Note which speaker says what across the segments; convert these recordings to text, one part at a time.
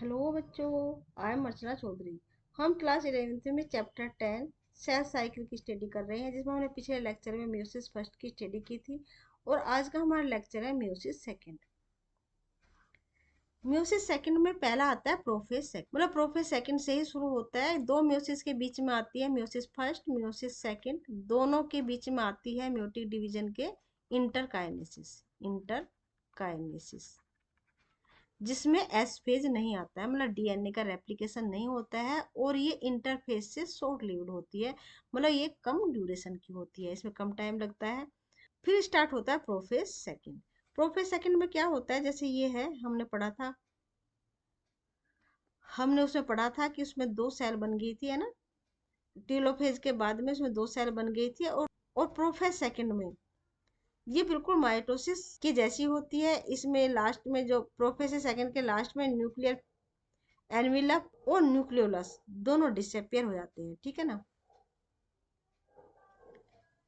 Speaker 1: Hello बच्चों, I am अर्चना चौधरी। हम class 11th में चैप्टर 10 सेल साइकिल की स्टडी कर रहे हैं, जिसमें हमने पिछले लेक्चर में म्यूसिस फर्स्ट की स्टडी की थी। और आज का हमारा लेक्चर है म्यूसिस सेकंड। म्यूसिस सेकंड में पहला आता है प्रोफेज सेकंड, मतलब प्रोफेज सेकंड से ही शुरू होता है। दो म्यूसिस के बीच में आती है म्यूसिस फर्स्ट, म्यूसिस सेकंड। दोनों के बीच में आती है म्यूटिक डिवीजन के इंटरकाइनेसिस। इंटरकाइनेसिस जिसमें एस फेज नहीं आता है, मतलब डीएनए का रेप्लिकेशन नहीं होता है, और ये इंटरफेज से शॉर्ट लिव्ड होती है, मतलब ये कम ड्यूरेशन की होती है, इसमें कम टाइम लगता है। फिर स्टार्ट होता है प्रोफेज सेकंड। प्रोफेज सेकंड में क्या होता है, जैसे ये है, हमने उसमें पढ़ा था कि उसमें दो सेल बन गई थी, है ना। टीलोफेज के बाद में उसमें दो सेल बन गई थी, और प्रोफेज सेकंड में ये बिल्कुल माइटोसिस की जैसी होती है। इसमें लास्ट में जो प्रोफेज सेकंड के लास्ट में न्यूक्लियर एनविलप और न्यूक्लियोलस दोनों डिसअपियर हो जाते हैं, ठीक है ना।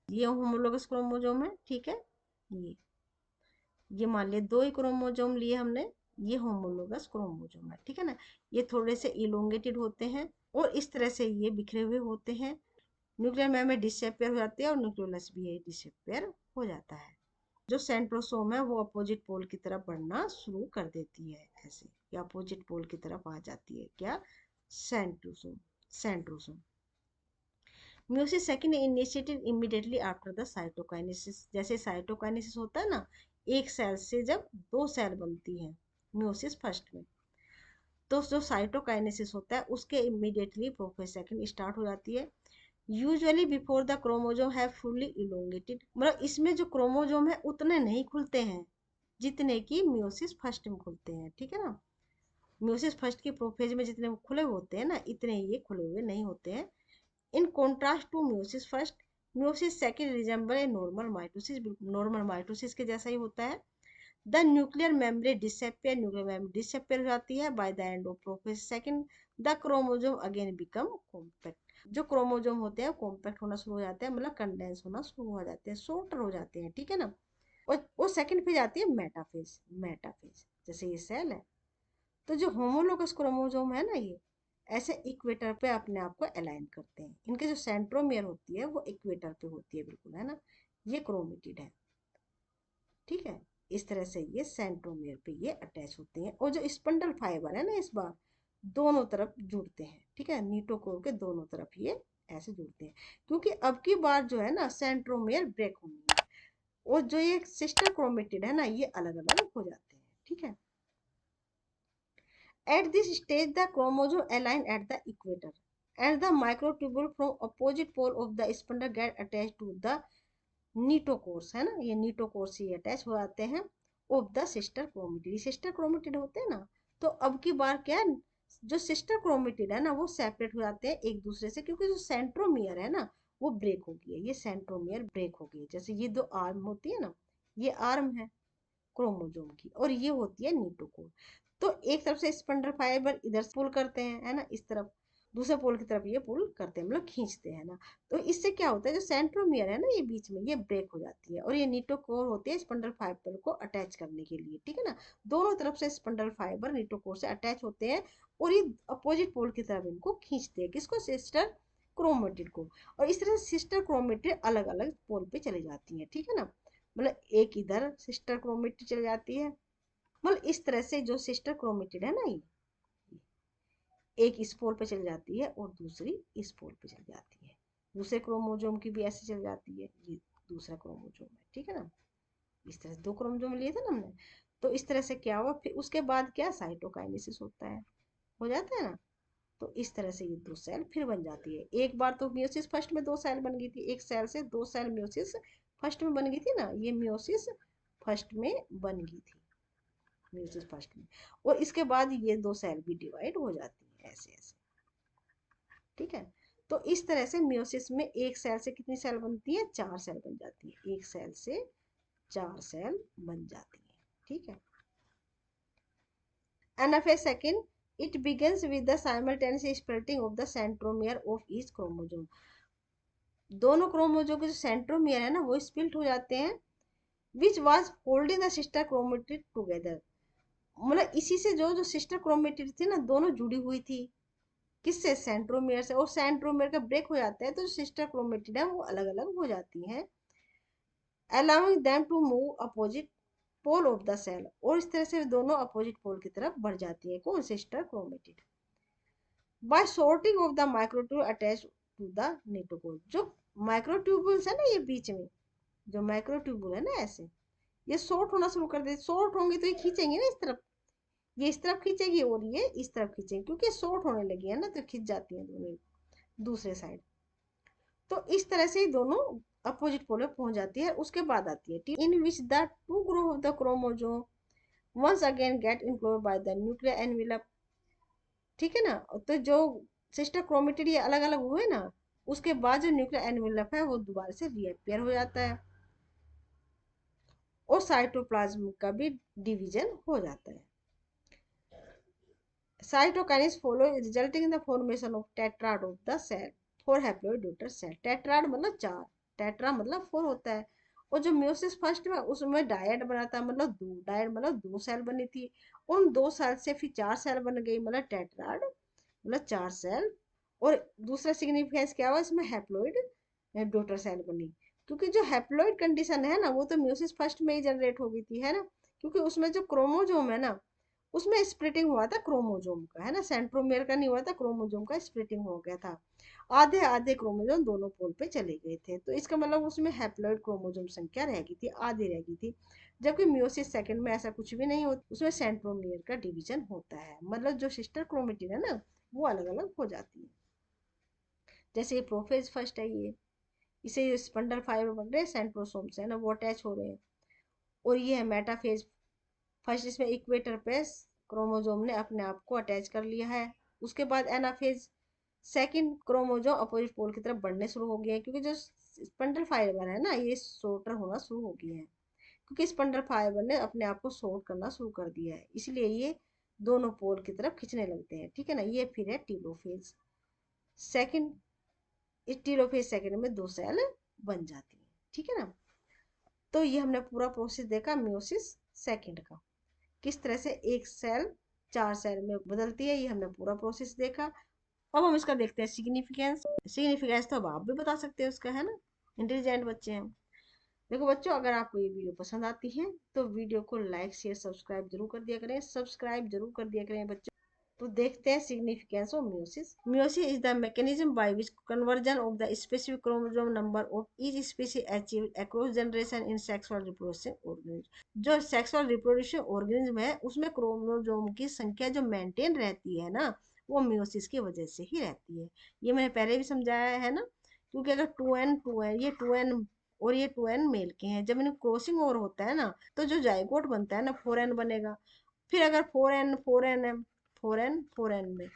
Speaker 1: ये होमोलोगस क्रोमोसोम है, ठीक है। ये ये मान लिया दो ही क्रोमोसोम लिए हमने, ये होमोलोगस क्रोमोसोम है, ठीक है ना। ये थोड़े से इलोंगेटेड होते हैं और इस तरह से ये बिखरे हुए होते हैं। न्यूक्लियर मेम्ब्रेन डिसअपियर हो जाती है और न्यूक्लियोलस भी डिसअपियर हो जाता है। जो सेंट्रोसोम है वो अपोजिट पोल की तरफ बढ़ना शुरू कर देती है, ऐसे या अपोजिट पोल की तरफ आ जाती है, क्या, centrosome. Centrosome meiosis second initiated immediately after the cytokinesis. जैसे साइटोकाइनेसिस होता है ना, एक सेल से जब दो सेल बनती हैं म्यूसिस फर्स्ट में, तो जो साइटोकाइनेसिस होता है उसके इमीडिएटली प्रोफेज सेकंड स्टार्ट हो जाती है। Usually before the chromosome have fully elongated, मतलब इसमें जो क्रोमोजोम है उतने नहीं खुलते हैं जितने कि म्यूसिस फर्स्ट में खुलते हैं, ठीक है ना। म्यूसिस फर्स्ट के प्रोफेज में जितने खुले होते हैं ना, इतने ये खुले हुए नहीं होते हैं। In contrast to meiosis first, meiosis second resemble a normal mitosis, normal mitosis के जैसा ही होता है। The nuclear membrane disappear, nuclear membrane disappear हो जाती है। By the end of prophase second the chromosome again become compact. जो chromosome होते हैं कॉम्पैक्ट होना शुरू हो जाते हैं, मतलब कंडेंस होना शुरू हो जाते हैं, शॉर्टर हो जाते हैं, ठीक है ना। और वो सेकंड फेज आती है मेटाफेज। मेटाफेज जैसे ये सेल है, तो जो होमोलोगस क्रोमोसोम है ना, ये ऐसे इक्वेटर पे अपने आप को अलाइन करते हैं। इनके जो सेंट्रोमियर होती है वो इक्वेटर पे होती है, बिल्कुल, है ना। ये क्रोमेटिड है, ठीक है। इस तरह से ये सेंट्रोमियर पे ये अटैच होते हैं, और जो स्पंडल फाइबर है ना, इस बार दोनों तरफ जुड़ते हैं, ठीक है। नीटोकोर के दोनों तरफ ये ऐसे जुड़ते हैं, क्योंकि अब की बार जो है ना सेंट्रोमियर ब्रेक होनी है, और जो ये सिस्टर क्रोमेटिड है ना, ये अलग अलग हो जाते हैं, ठीक है। At this stage, the chromosome align at the equator, and the microtubule from opposite pole of the spindle get attached to the नीटोकोर्स, है ना। ये नीटोकोर्स ही अटैच हो जाते हैं of the sister chromatid. Sister chromatid होते हैं ना, तो अब की बार क्या है, जो सिस्टर क्रोमेटिड है ना वो सेपरेट हो जाते हैं एक दूसरे से, क्योंकि जो सेंट्रोमियर है ना वो ब्रेक हो गई है। ये सेंट्रोमियर ब्रेक हो गई है। जैसे ये दो आर्म होती है ना, ये आर्म है क्रोमोजोम की, और ये होती है न्यूटोकोर। तो एक तरफ से स्पंडल फाइबर इधर से पुल करते हैं, है ना, इस तरफ, दूसरे पोल की तरफ ये पुल करते हैं, मतलब खींचते हैं ना। तो इससे क्या होता है, जो सेंट्रोमियर है ना ये बीच में ये ब्रेक हो जाती है, और ये न्यूटोकोर होती है स्पंडल फाइबर को अटैच करने के लिए, ठीक है ना। दोनों तरफ से स्पंडल फाइबर न्यूटोकोर से अटैच होते हैं, और ये अपोजिट पोल की तरफ इनको खींचते हैं, किसको, सिस्टर क्रोमेटिड को। और इस तरह सिस्टर क्रोमेटिड अलग अलग पोल पे चली जाती है, ठीक है ना। मतलब एक इधर सिस्टर क्रोमेटिड चली जाती है, मतलब इस तरह से जो सिस्टर क्रोमेटिड है ना, ये एक इस पोल पे चली जाती है और दूसरी इस पोल पे चली जाती है। दूसरे क्रोमोजोम की भी ऐसे चल जाती है, ये दूसरा क्रोमोजोम है, ठीक है ना। इस तरह से दो क्रोमोजोम लिए थे ना हमने, तो इस तरह से क्या हुआ, फिर उसके बाद क्या, साइटोकाइनेसिस होता है, हो जाता है ना। तो इस तरह से ये दो सेल फिर बन जाती है। एक बार तो मियोसिस फर्स्ट में दो सेल बन गई थी, एक सेल से दो सेल मियोसिस फर्स्ट में बन गई थी ना, ये मियोसिस फर्स्ट में बन गई थी, म्यूसिस फर्स्ट में। और इसके बाद ये दो सेल भी डिवाइड हो जाती है, ऐसे ऐसे, ठीक है। तो इस तरह से म्यूसिस में एक सेल से कितनी सेल बनती है, चार सेल बन जाती है, एक सेल से चार सेल बन जाती है, ठीक है। NFA second, it begins with the simultaneous splitting of the centromere of each chromosome। दोनों क्रोमोजोम के जो सेंट्रोमियर है ना वो स्प्लिट हो जाते हैं, which was holding the sister chromatid together. मतलब इसी से जो जो सिस्टर क्रोमेटिड थी ना, दोनों जुड़ी हुई थी, किससे, सेंट्रोमियर से, और सेंट्रोमियर का ब्रेक हो जाता है तो सिस्टर क्रोमेटिड है वो अलग अलग हो जाती हैं, allowing them to move opposite pole of the cell, और इस तरह से दोनों अपोजिट पोल की तरफ बढ़ जाती है, कौन, sister chromatid, by sorting of the microtube attach to the nucleole. जो माइक्रोट्यूबुल्स है ना ये बीच में, जो माइक्रोट्यूबुल है ना ऐसे, ये शॉर्ट होना शुरू कर दे, शॉर्ट होंगे तो ये खींचेंगे ना इस तरफ, ये इस तरफ खींचेगी और ये इस तरफ खींचेंगे, क्योंकि शॉर्ट होने लगी है ना तो खींच जाती है दोनों दूसरे साइड। तो इस तरह से दोनों अपोजिट पोल में पहुंच जाती है। उसके बाद आती है in which the two group of the chromosome once again get enclosed by the nuclear envelope, ठीक है ना। तो जो सिस्टर क्रोमेटिड ये अलग अलग हुए ना, उसके बाद जो न्यूक्लियर एनवेलप है वो दोबारा से रीअपियर हो जाता है और साइटोप्लाज्म का भी डिवीजन हो जाता है। Cytokinesis follow resulting in the formation of tetrad of the cell, four haploid daughter cell. Tetrad मतलब चार, टेट्रा मतलब फोर होता है, और जो म्योसिस फर्स्ट में उसमें डायड बना था, मतलब दो, डायड मतलब दो सेल बनी थी, उन दो सेल से फिर चार सेल बन गई, मतलब टेट्राड मतलब चार सेल। और दूसरा सिग्निफिकेंस क्या हुआ इसमें, हैप्लोइड डॉटर सेल बनी, क्योंकि जो हैप्लोइड कंडीशन है ना वो तो म्योसिस फर्स्ट में ही जनरेट हो गई थी, है ना, क्योंकि उसमें जो क्रोमोजोम है ना उसमें स्प्लिटिंग हुआ था क्रोमोजोम का, है ना, सेंट्रोमियर का नहीं हुआ था, क्रोमोजोम का स्प्लिटिंग हो गया था, आधे आधे क्रोमोजोम दोनों पोल पे चले गए थे, तो इसका मतलब उसमें हैप्लॉइड क्रोमोजोम संख्या रह गई थी, आधी रह गई थी। जबकि मियोसिस सेकंड में ऐसा कुछ भी नहीं होता, उसमें सेंट्रोमियर का डिवीजन होता है, मतलब जो सिस्टर क्रोमेटिन है ना वो अलग अलग हो जाती है। जैसे ये प्रोफेज फर्स्ट है, ये इसे स्पंडल फाइबर बन रहे हैं, सेंट्रोसोम से है ना वो अटैच हो रहे हैं, और ये है मेटाफेज फर्स्ट, इसमें इक्वेटर पे क्रोमोजोम ने अपने आप को अटैच कर लिया है। उसके बाद anaphase second, chromosome opposite pole की तरफ बढ़ने शुरू हो गए हैं, क्योंकि जो स्पंडल फाइबर है ना ये शॉर्टर होना शुरू हो गए हैं, क्योंकि स्पंडल फाइबर ने अपने आप को शॉर्ट करना शुरू कर दिया है, इसलिए ये दोनों पोल की तरफ खींचने लगते हैं, ठीक है ना। ये फिर है टीलोफेज सेकंड, इस टीलोफेज सेकंड में दो सेल बन जाती है, ठीक है ना। तो ये हमने पूरा प्रोसेस देखा मियोसिस सेकंड का, किस तरह से एक सेल चार सेल में बदलती है, ये हमने पूरा प्रोसेस देखा। अब हम इसका देखते हैं सिग्निफिकेंस। सिग्निफिकेंस तो अब आप भी बता सकते हैं उसका, है ना, इंटेलिजेंट बच्चे हैं। देखो बच्चों, अगर आपको ये वीडियो पसंद आती है तो वीडियो को लाइक शेयर सब्सक्राइब जरूर कर दिया करें, सब्सक्राइब जरूर कर दिया करें बच्चों। तो देखते हैं significance of meiosis. Meiosis is the mechanism by which conversion of the specific chromosome number of each species achieve across generation in sexual reproduction organism. जो सेक्सुअल रिप्रोडक्शन ऑर्गेनिज्म है उसमें क्रोमोसोम की संख्या जो मेंटेन रहती है ना वो मियोसिस की वजह से ही रहती है। ये मैंने पहले भी समझाया है ना, क्योंकि अगर टू एन ये टू एन और ये टू एन मेल के हैं, जब इन्हें क्रॉसिंग ओवर होता है ना तो जो जाइगोट बनता है ना फोर एन बनेगा। फिर अगर फोर एन में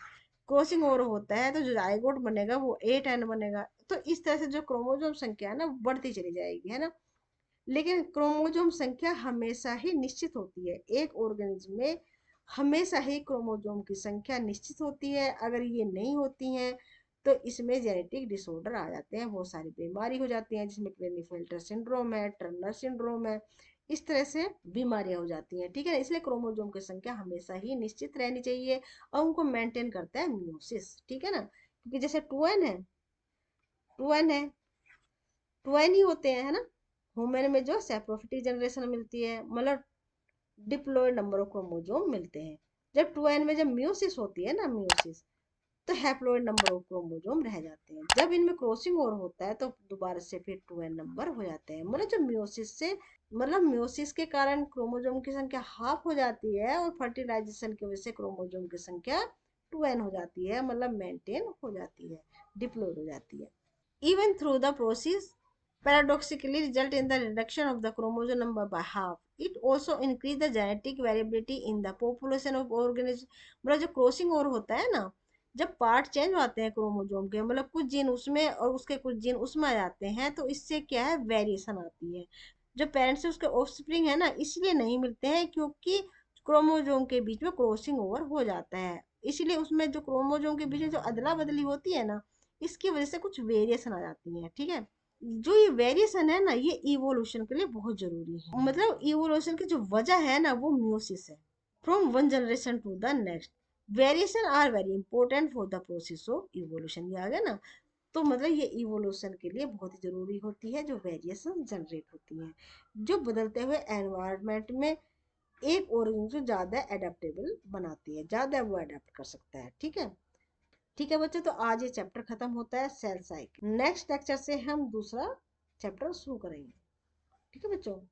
Speaker 1: क्रॉसिंग ओवर होता है तो जो जाइगोट बनेगा वो एट एन बनेगा। तो इस तरह से जो क्रोमोसोम संख्या है ना बढ़ती चली जाएगी, है ना। लेकिन क्रोमोसोम संख्या हमेशा ही निश्चित होती है, एक ऑर्गेनिज्म में हमेशा ही क्रोमोसोम की संख्या निश्चित होती है। अगर ये नहीं होती है तो इसमें जेनेटिक डिसऑर्डर आ जाते हैं, बहुत सारी बीमारी हो जाती हैं, जिसमें क्लेनिफेल्टर सिंड्रोम है, टर्नर सिंड्रोम है, इस तरह से बीमारियां हो जाती हैं, ठीक है ना। इसलिए क्रोमोसोम की संख्या हमेशा ही निश्चित रहनी चाहिए और उनको मेंटेन करता है मियोसिस, ठीक है ना। क्योंकि जैसे टू एन है, टू एन ही होते हैं, है ना। ह्यूमन में जो सेप्रोफिटिक जनरेशन मिलती है, मतलब डिप्लॉयड नंबर ऑफ क्रोमोसोम मिलते हैं। जब टू एन में जब मियोसिस होती है ना, मियोसिस, तो हैप्लॉइड नंबर ऑफ क्रोमोसोम रह जाते हैं। जब इनमें क्रॉसिंग ओवर होता है तो दोबारा से फिर टू एन नंबर हो जाते हैं। मतलब जो मियोसिस से, मतलब मियोसिस के कारण क्रोमोसोम की संख्या हाफ हो जाती है और फर्टिलाइजेशन की वजह से क्रोमोसोम की संख्या टू एन हो जाती है, मतलब मेंटेन हो जाती है, डिप्लॉयड हो जाती है। Even through the process paradoxically result in the reduction of the chromosome number by half. It also increase the genetic variability in the population of organisms. मतलब जो क्रॉसिंग ओवर होता है ना, जब पार्ट चेंज होते हैं क्रोमोसोम के, मतलब कुछ जीन उसमें और उसके कुछ जीन उसमें आ जाते हैं, तो इससे क्या है, वेरिएशन आती है। जो पेरेंट्स से उसके ऑफस्प्रिंग है ना इसलिए नहीं मिलते हैं, क्योंकि क्रोमोसोम के बीच में क्रॉसिंग ओवर हो जाता है, इसलिए उसमें जो क्रोमोसोम के बीच में जो अदला बदली होती है ना इसकी वजह से कुछ वेरिएशन आ जाती है, ठीक है। जो ये वेरिएशन है ना ये इवोल्यूशन के लिए बहुत जरूरी है, मतलब इवोल्यूशन की जो वजह है ना वो मियोसिस है। From one generation to the next. Variation are very important for the process of evolution. ये आ गया ना, तो मतलब ये इवोल्यूशन के लिए बहुत ही जरूरी होती है जो वेरिएशन जनरेट होती है, जो बदलते हुए एनवायरनमेंट में एक ऑर्गेनिज्म को ज्यादा एडेप्टेबल बनाती है, ज्यादा वो अडेप्ट कर सकता है। ठीक है, ठीक है बच्चों, तो आज ये चैप्टर खत्म होता है सेल साइकिल। नेक्स्ट लेक्चर से हम दूसरा चैप्टर शुरू करेंगे। ठीक है बच्चों।